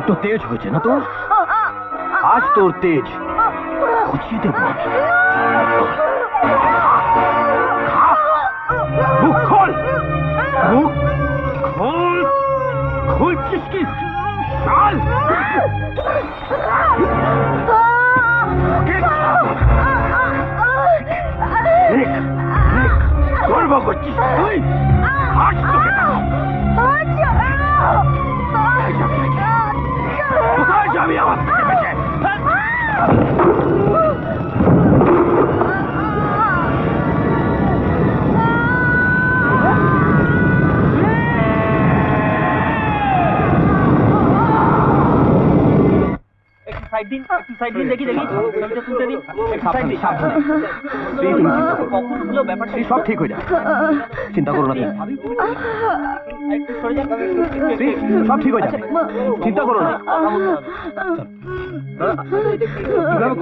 বড্ড তেজ হয়েছে না তোর? আজ তোর তেজ খুঁজিয়ে দেবো আমি। মুখ খোল, মুখ খোল। খুলছিস কি? চাল গর্ব করছিস তুই? আজ তোকে কোথায় যাবি আমার থেকে বেঁচে? সাইড দিন, একটু সাইড দিন, দেখি দেখি ছবিটা তুলতে দিন। সাবধানে সাবধানে। কখন ব্যাপারটা সব ঠিক হয়ে যাবে, চিন্তা করো না। একটু সরে যান, সব ঠিক হয়ে যাবে, চিন্তা করো না।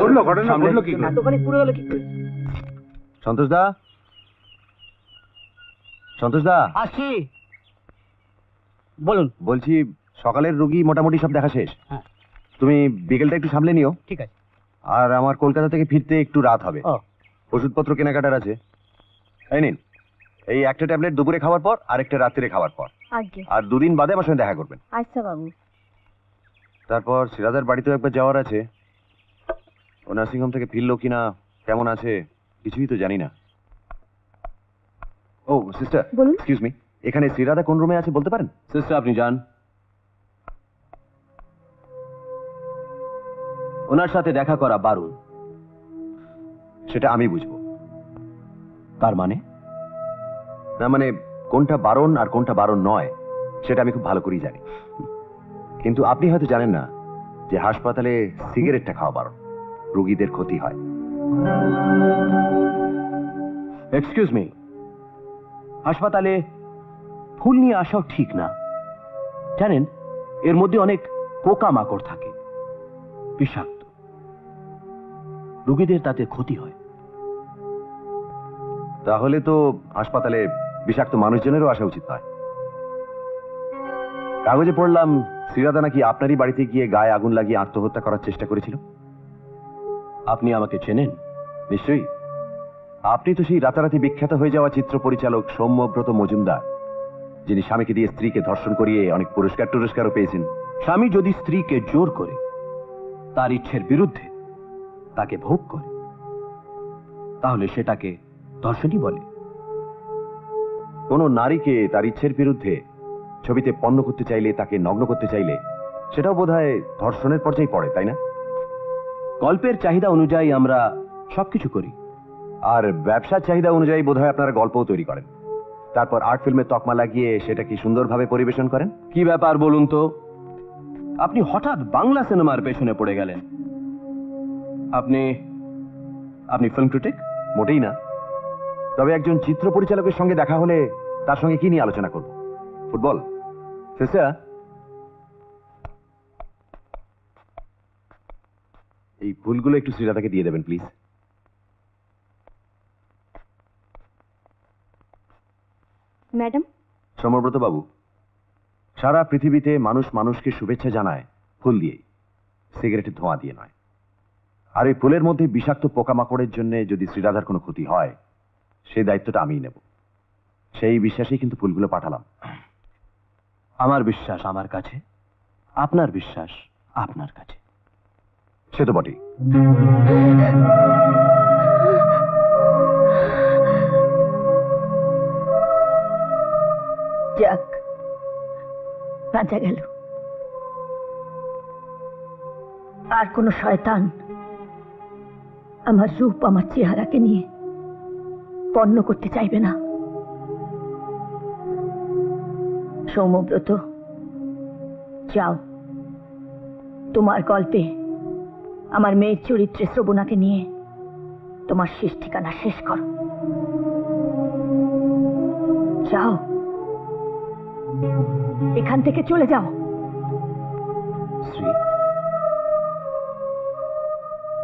ঘটলো ঘটনা ঘটলো কি? এতখানি পুরো গেল কি করে? সন্তোষ দা, সন্তোষ দা আসি, বলুন। বলছি সকালের রোগী মোটামুটি সব দেখা শেষ। হ্যাঁ, তুমি বিকেলটা একটু সামলে নিও। ঠিক আছে। আর আমার কলকাতা থেকে ফিরতে একটু রাত হবে। ওষুধপত্র কেনাকাটার আছে। এই নিন, এই একটা ট্যাবলেট দুপুরে খাওয়ার পর, আরেকটা রাত্রে খাওয়ার পর। আর 2 দিন বাদে আমার সঙ্গে দেখা করবেন। আচ্ছা বাবু। তারপর সিরাদার বাড়িতেও একবার যাওয়ার আছে। ও নার্সিংহোম থেকে ফিরলো কিনা, কেমন আছে, কিছুই তো জানি না। ও সিস্টার, বলুন। এক্সকিউজ মি, এখানে সিরাদা কোন রুমে আছে বলতে পারেন? সিস্টার আপনি যান, ওনার সাথে দেখা করা বারণ। সেটা আমি বুঝবো। তার মানে? না মানে কোনটা বারণ আর কোনটা বারণ নয় সেটা আমি খুব ভালো করেই জানি। কিন্তু আপনি হয়তো জানেন না যে হাসপাতালে সিগারেটটা খাওয়া বারণ, রোগীদের ক্ষতি হয়। এক্সকিউজ মি, হাসপাতালে ফুল নিয়ে আসাও ঠিক না। জানেন এর মধ্যে অনেক পোকামাকড় থাকে, বিষাক্ত, রোগীদের তাতে ক্ষতি হয়। তাহলে তো হাসপাতালে বিষাক্ত মানুষজনেরও আসা উচিত নয়। কাগজে পড়লাম শ্রীরাধা নাকি আপনারই বাড়িতে গিয়ে গায়ে আগুন লাগিয়ে আত্মহত্যা করার চেষ্টা করেছিল। আপনি আমাকে চেনেন নিশ্চয়ই। আপনি তো সেই রাতারাতি বিখ্যাত হয়ে যাওয়া চিত্র পরিচালক সৌম্যব্রত মজুমদার, যিনি স্বামীকে দিয়ে স্ত্রীকে ধর্ষণ করিয়ে অনেক পুরস্কারও পেয়েছেন। স্বামী যদি স্ত্রীকে জোর করে তার ইচ্ছের বিরুদ্ধে তাকে ভোগ করে, তাহলে সেটাকে ধর্ষণই বলে। কোন নারীকে তার ইচ্ছের বিরুদ্ধে ছবিতে পণ্য করতে চাইলে, তাকে নগ্ন করতে চাইলে, সেটাও বোধহয় ধর্ষণের পর্যায়ে পড়ে, তাই না? গল্পের চাহিদা অনুযায়ী আমরা সবকিছু করি, আর ব্যবসার চাহিদা অনুযায়ী বোধহয় আপনারা গল্পও তৈরি করেন, তারপর আর্ট ফিল্মের তকমা লাগিয়ে সেটা কি সুন্দরভাবে পরিবেশন করেন। কি ব্যাপার বলুন তো, আপনি হঠাৎ বাংলা সিনেমার পেছনে পড়ে গেলেন? আপনি ফিল্ম ক্রিটিক? মোটেই না। তবে একজন চিত্র পরিচালকের সঙ্গে দেখা হলে তার সঙ্গে কি নিয়ে আলোচনা করব? ফুটবল? সিস্টার, এই ফুলগুলো একটু শ্রীরাধাকে দিয়ে দেবেন প্লিজ। ম্যাডাম। সমব্রত বাবু, সারা পৃথিবীতে মানুষ মানুষকে শুভেচ্ছা জানায় ফুল দিয়েই, সিগারেটের ধোঁয়া দিয়ে নয়। আর এই ফুলের মধ্যে বিষাক্ত পোকামাকড়ের জন্য যদি শ্রীরাধার কোনো ক্ষতি হয়, সেই দায়িত্বটা আমিই নেব। সেই বিশ্বাসেই কিন্তু ফুলগুলো পাঠালাম। আমার বিশ্বাস আমার কাছে, আপনার বিশ্বাস আপনার কাছে। সে তো বটেই। যাক, বাঁচা গেল। আর কোন শয়তান আমার রূপ, আমার চেহারাকে নিয়ে পণ্য করতে চাইবে না। সৌম্যব্রত, যাও, তোমার গল্পে আমার মেয়ের চরিত্রে শ্রবণাকে নিয়ে তোমার শেষ ঠিকানা শেষ করো। যাও, এখান থেকে চলে যাও। Shri,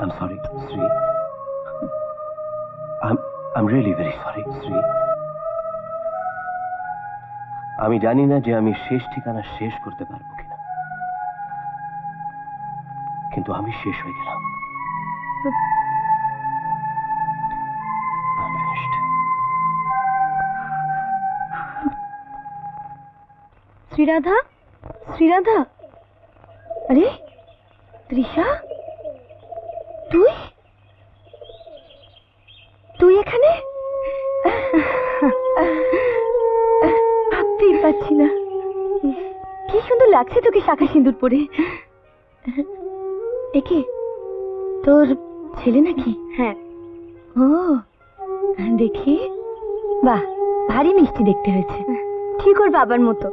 I'm sorry, Sri. I'm really very sorry, Sri. আমি জানি না যে আমি শেষ ঠিকানা শেষ করতে পারবো কিনা, কিন্তু আমি শেষ হয়ে গেলাম। I'm finished. শ্রীরাধা, শ্রীরাধা, আরে তৃষা, তুই তুই এখানে? ভাবতেই পারছি না, কি সুন্দর লাগছে তোকে শাখা সিঁদুর পরে। একে তোর ছেলে নাকি? হ্যাঁ। ও দেখি, বাহ, ভারী মিষ্টি দেখতে হয়েছে। ঠিক ওর বাবার মতো।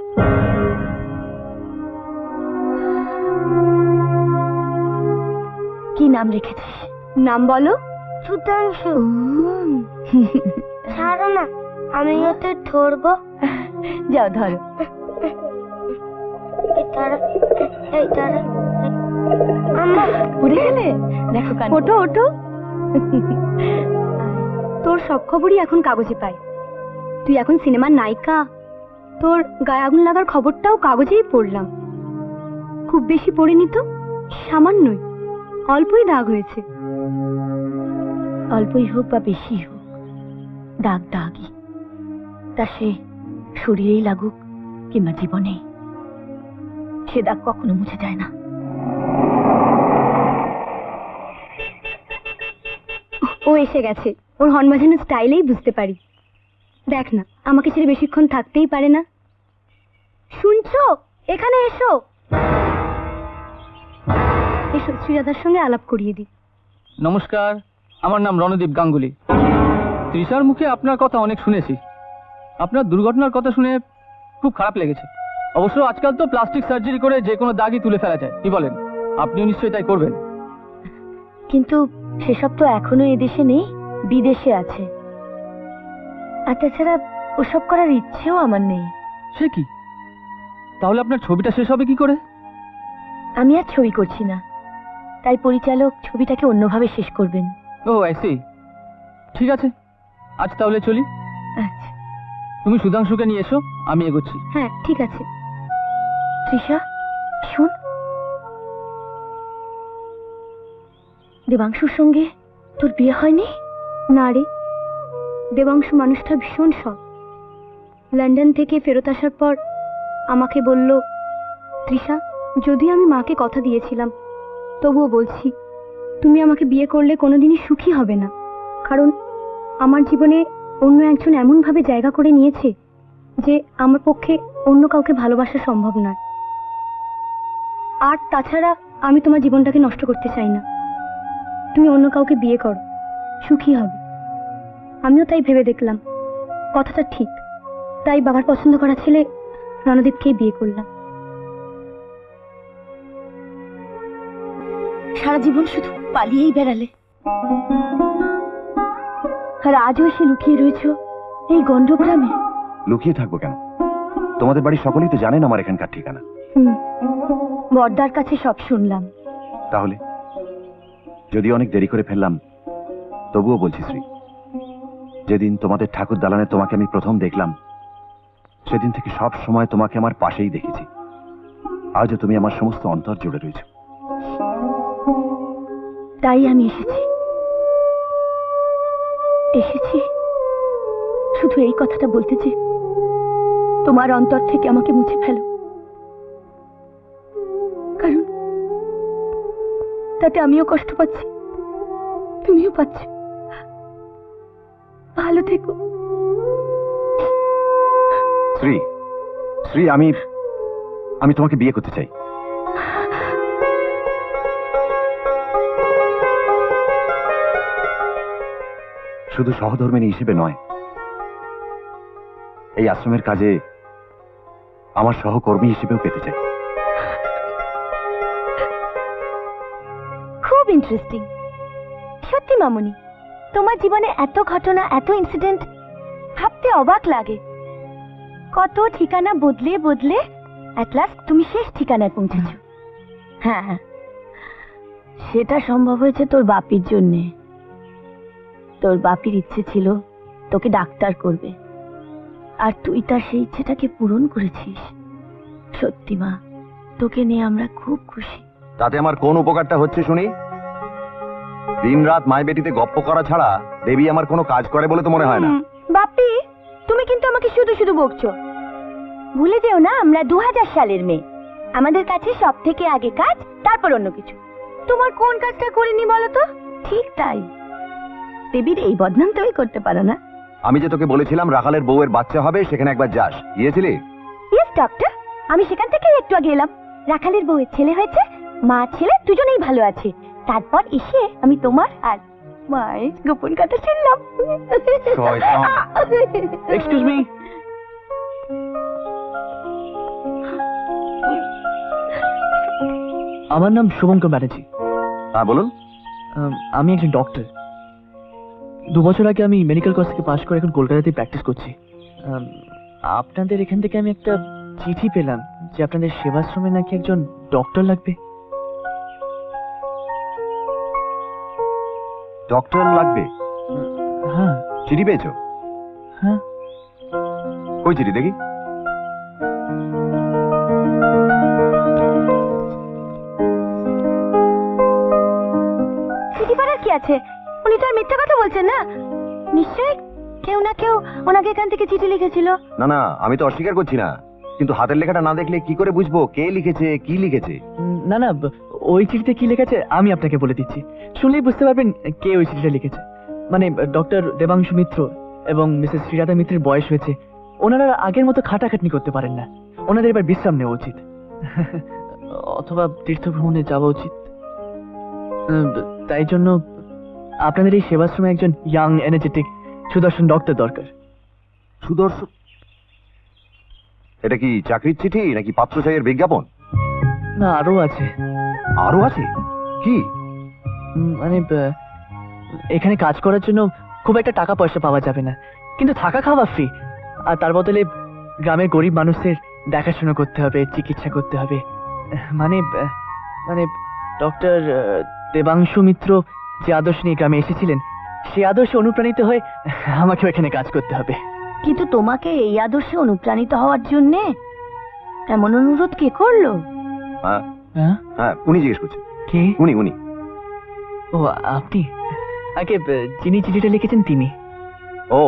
কি নাম রেখেছিস? নাম বলো। সুধাংশু। ছাড়ো না, আমি ওতে ধরবো। যাও ধরো। এই তারা আম্মা, উড়ে গেলে? দেখো কান, ওঠো ওঠো। তোর সব খবরই এখন কাগজে পাই। তুই এখন সিনেমার নায়িকা। তোর গায়ে আগুন লাগার খবরটাও কাগজেই পড়লাম। খুব বেশি পড়িনি তো, সামান্যই, অল্পই দাগ হয়েছে। অল্পই হোক বা বেশি হোক, দাগ দাগই। তা সে শরীরেই লাগুক কিংবা জীবনেই, সে দাগ কখনো মুছে যায় না। ও এসে গেছে। ওর হর্ন বাজানোর স্টাইলেই বুঝতে পারি। দেখ না, আমাকে ছেড়ে বেশিক্ষণ থাকতেই পারে না। শুনছো? এখানে এসো এসো, শ্রীরাধার সঙ্গে আলাপ করিয়ে দিই। নমস্কার, আমার নাম রণদীপ গাঙ্গুলি। তৃষার মুখে আপনার কথা অনেক শুনেছি। আপনার দুর্ঘটনার কথা শুনে খুব খারাপ লেগেছে। অবশ্য আজকাল তো প্লাস্টিক সার্জারি করে যে কোনো দাগই তুলে ফেলা যায়, কি বলেন? আপনিও নিশ্চয়ই তাই করবেন। কিন্তু সেসব তো এখনো এদেশে নেই, বিদেশে আছে। আর তাছাড়া ওসব করার ইচ্ছেও আমার নেই। সে কি? তাহলে আপনার ছবিটা শেষ হবে কি করে? আমি আর ছবি করছি না, তাই পরিচালক ছবিটাকে অন্যভাবে শেষ করবেন। ও আইসি, ঠিক আছে, আজ তাহলে চলি। আচ্ছা। তুমি সুধাংশুকে নিয়ে এসো, আমি এগোচ্ছি। হ্যাঁ ঠিক আছে। তৃষা শোন, দেবাংশুর সঙ্গে তোর বিয়ে হয়নি? না রে, দেবাংশু মানুষটা ভীষণ সৎ। লন্ডন থেকে ফেরত আসার পর আমাকে বলল, তৃষা, যদি আমি মাকে কথা দিয়েছিলাম, তবুও বলছি, তুমি আমাকে বিয়ে করলে কোনোদিনই সুখী হবে না। কারণ আমার জীবনে অন্য একজন এমনভাবে জায়গা করে নিয়েছে যে আমার পক্ষে অন্য কাউকে ভালোবাসা সম্ভব নয়। আর তাছাড়া আমি তোমার জীবনটাকে নষ্ট করতে চাই না। তুমি অন্য কাউকে বিয়ে করো, সুখী হবে। আমিও তাই ভেবে দেখলাম কথাটা ঠিক, তাই বাবার পছন্দ করা ছেলে রণদীপকেই বিয়ে করলাম। সারা জীবন শুধু পালিয়েই বেড়ালে, আর আজও এসে লুকিয়ে রয়েছ এই গন্ডগ্রামে। লুকিয়ে থাকবো কেন? তোমাদের বাড়ির সকলেই তো জানেন আমার এখানকার ঠিকানা। বড়দার কাছে সব শুনলাম। তাহলে যদি অনেক দেরি করে ফেললাম, তবুও বলছি শ্রী, যেদিন তোমাদের ঠাকুর দালানে তোমাকে আমি প্রথম দেখলাম, সেদিন থেকে সব সময় তোমাকে আমার পাশেই দেখেছি। আজও তুমি আমার সমস্ত অন্তর জুড়ে রয়েছ। তাই আমি এসেছি শুধু এই কথাটা বলতে যে তোমার অন্তর থেকে আমাকে মুছে ফেলো, কারণ তাতে আমিও কষ্ট পাচ্ছি, তুমিও পাচ্ছ। ভালো থেকো শ্রী। শ্রী, আমি তোমাকে বিয়ে করতে চাই। শুধু সহধর্মিণী হিসেবে নয়, এই আশ্রমের কাজে আমার সহকর্মী হিসেবেও পেতে চাই। খুব ইন্টারেস্টিং। সত্যি মামুনি, তোমার জীবনে এত ঘটনা, এত ইনসিডেন্ট, ভাবতে অবাক লাগে। কত ঠিকানা বদলে বদলে এট লাস্ট তুমি শেষ ঠিকানায় পৌঁছেছ। হ্যাঁ, সেটা সম্ভব হয়েছে তোর বাপির জন্যে। তোর বাপির ইচ্ছে ছিল তোকে ডাক্তার করবে, আর তুই তার সেই ইচ্ছেটাকে পূরণ করেছিস। সত্যি মা, তোকে নিয়ে আমরা খুব খুশি। তাতে আমার কোন উপকারটা হচ্ছে শুনি? দিনরাত মায় বেটিতে গপ্প করা ছাড়া দেবী আমার কোনো কাজ করে বলে তো মনে হয় না। বাপি, তুমি কিন্তু আমাকে শুধু শুধু বকছো। ভুলে যেও না, আমরা 2000 সালের মেয়ে। আমাদের কাছে সব থেকে আগে কাজ, তারপর অন্য কিছু। তোমার কোন কাজটা করিনি বলো তো? ঠিক তাই, দেবীর এই বদনাম তুমি করতে পারো না। আমি যে তোকে বলেছিলাম রাখালের বউয়ের বাচ্চা হবে, সেখানে একবার যাস, গিয়েছিলি? ইয়েস ডক্টর, আমি সেখান থেকে একটু আগে এলাম। রাখালের বউয়ের ছেলে হয়েছে, মা ছেলে দুজনেই ভালো আছে। তারপর এসে আমি তোমার আর মায়ের গোপন কথা শুনলাম। এক্সকিউজ মি, আমার নাম শুভঙ্কর ব্যানার্জি। হ্যাঁ বলুন। আমি একজন ডক্টর। 2 বছর আগে আমি মেডিকেল কোর্স থেকে পাশ করে এখন কলকাতাতে প্র্যাকটিস করছি। আপনাদের এখান থেকে আমি একটা চিঠি পেলাম যে আপনাদের সেবাশ্রমে নাকি একজন ডক্টর লাগবে। ডক্টর লাগবে? হ্যাঁ। চিঠি পেয়েছো? হ্যাঁ। ওই চিঠি দেখি। চিঠি পাড়ার কি আছে? উনি তো আর মিথ্যা কথা বলছেন না। নিশ্চয়ই কেউ না কেউ ওনাকে এখান থেকে চিঠি লিখেছিল। না না, আমি তো অস্বীকার করছি না, কিন্তু হাতের লেখাটা না দেখলে কি করে বুঝবো কে লিখেছে, কি লিখেছে? না না, ওই চিঠিতে কি লেখেছে আমি আপনাকে বলে দিচ্ছি, শুনলেই বুঝতে পারবেন কে ওই চিঠিটা লিখেছে। মানে ডক্টর দেবাংশু মিত্র এবং মিসেস শ্রীরাধা মিত্রের বয়স হয়েছে। ওনারা আগের মতো খাটাখাটনি করতে পারেন না। ওনাদের এবার বিশ্রাম নেওয়া উচিত, অথবা তীর্থভ্রমণে যাওয়া উচিত। তাই জন্য আপনাদের এই সেবাশ্রমে একজন ইয়াং এনার্জেটিক সুদর্শন ডক্টর দরকার। সুদর্শন? এটা কি চাকরির চিঠি নাকি পাত্রচাইয়ের বিজ্ঞাপন? না, আরো আছে। আরো আছে? কি? মানে এখানে কাজ করার জন্য খুব একটা টাকা পয়সা পাওয়া যাবে না, কিন্তু থাকা খাওয়া ফ্রি। আর তার বদলে গ্রামের গরিব মানুষের দেখাশোনা করতে হবে, চিকিৎসা করতে হবে। মানে মানে ডক্টর দেবাংশু মিত্র যে আদর্শ নিয়ে গ্রামে এসেছিলেন, সেই আদর্শে অনুপ্রাণিত হয়ে আমাকেও এখানে কাজ করতে হবে। কিন্তু তোমাকে এই আদর্শে অনুপ্রাণিত হওয়ার জন্যে এমন অনুরোধ কে করলো? হ্যাঁ হ্যাঁ? হ্যাঁ, উনি জিজ্ঞেস করছেন। কে? উনি উনি। ও আপনি? আগে যিনি চিঠিটা লিখেছেন তিনি। ও,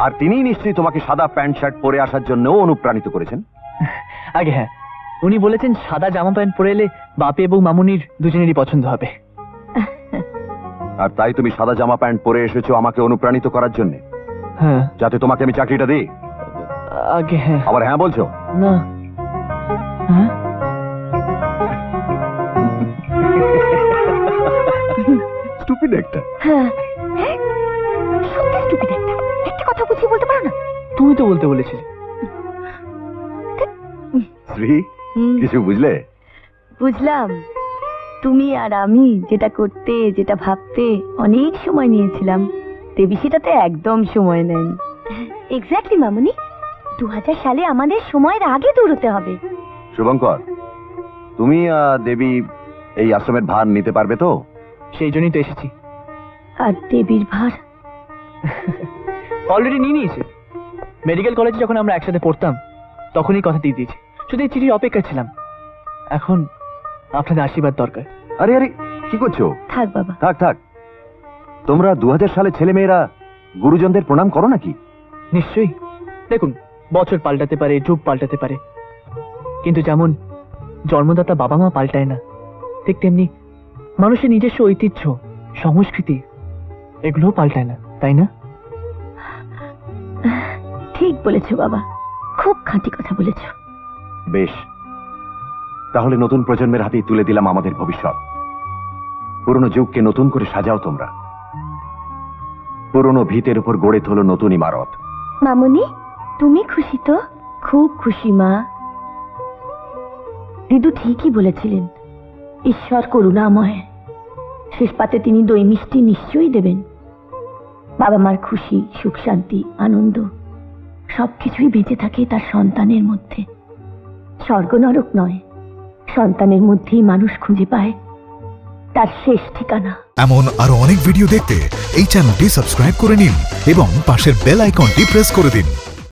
আর তিনি নিশ্চয়ই তোমাকে সাদা প্যান্ট শার্ট পরে আসার জন্য অনুপ্রাণিত করেছেন। আগে হ্যাঁ, উনি বলেছেন সাদা জামা প্যান্ট পরে এলে বাপি এবং মামুনির দুজনেরই পছন্দ হবে। আর তাই তুমি সাদা জামা প্যান্ট পরে এসেছো আমাকে অনুপ্রাণিত করার জন্য, হ্যাঁ। যাতে তোমাকে আমি চাকরিটা দিই। আগে হ্যাঁ। আবার হ্যাঁ বলছো? না। হ্যাঁ? স্টুপিড একটা। হ্যাঁ, সত্যি স্টুপিড একটা। একটা কথা বুঝিয়ে বলতে পারো না? তুমি তো বলতে বলেছিলে। শ্রী, কিছু বুঝলে? বুঝলাম। তুমি আর আমি যেটা করতে, যেটা ভাবতে অনেক সময় নিয়েছিলাম, দেবী সেটাতে একদম সময় নেয়নি। এক্স্যাক্টলি মামুনি, 2000 সালে আমাদের সময়ের আগে দৌড়তে হবে। শুভঙ্কর, তুমি দেবী এই আশ্রমের ভার নিতে পারবে তো? সেই জন্যই তো এসেছি। আর দেবীর ভার অলরেডি নিয়ে নিয়েছে। মেডিকেল কলেজে যখন আমরা একসাথে পড়তাম তখনই কথা দিয়ে দিয়েছি, শুধু এই চিঠির অপেক্ষা ছিলাম। এখন আপনাদের আশীর্বাদ দরকার। আরে আরে, কি করছো? থাক বাবা। থাক থাক। তোমরা 2000 সালের ছেলে মেয়েরা গুরুজনদের প্রণাম করো নাকি? নিশ্চয়ই। দেখুন, বছর পাল্টাতে পারে, যুগ পাল্টাতে পারে, কিন্তু যেমন জন্মদাতা বাবা মা পাল্টায় না, ঠিক তেমনি মানুষের নিজস্ব ঐতিহ্য, সংস্কৃতি এগুলোও পাল্টায় না, তাই না? ঠিক বলেছো বাবা, খুব খাঁটি কথা বলেছো। বেশ, তাহলে নতুন প্রজন্মের হাতেই তুলে দিলাম আমাদের ভবিষ্যৎ। পুরনো যুগকে নতুন করে সাজাও তোমরা। পুরনো ভিতের উপর গড়ে তোলো নতুন ইমারত। মামুনি, তুমি খুশি তো? খুব খুশি মা। দিদু ঠিকই বলেছিলেন, ঈশ্বর করুণাময়, শেষ পাতে তিনি দই মিষ্টি নিশ্চয়ই দেবেন। বাবা মার খুশি, সুখ, শান্তি, আনন্দ সবকিছুই বেঁচে থাকে তার সন্তানের মধ্যে। স্বর্গ নরক নয়, সন্তানের মধ্যেই মানুষ খুঁজে পায় তার শেষ ঠিকানা। এমন আরো অনেক ভিডিও দেখতে এই চ্যানেলটি সাবস্ক্রাইব করে নিন এবং পাশের বেল আইকনটি প্রেস করে দিন।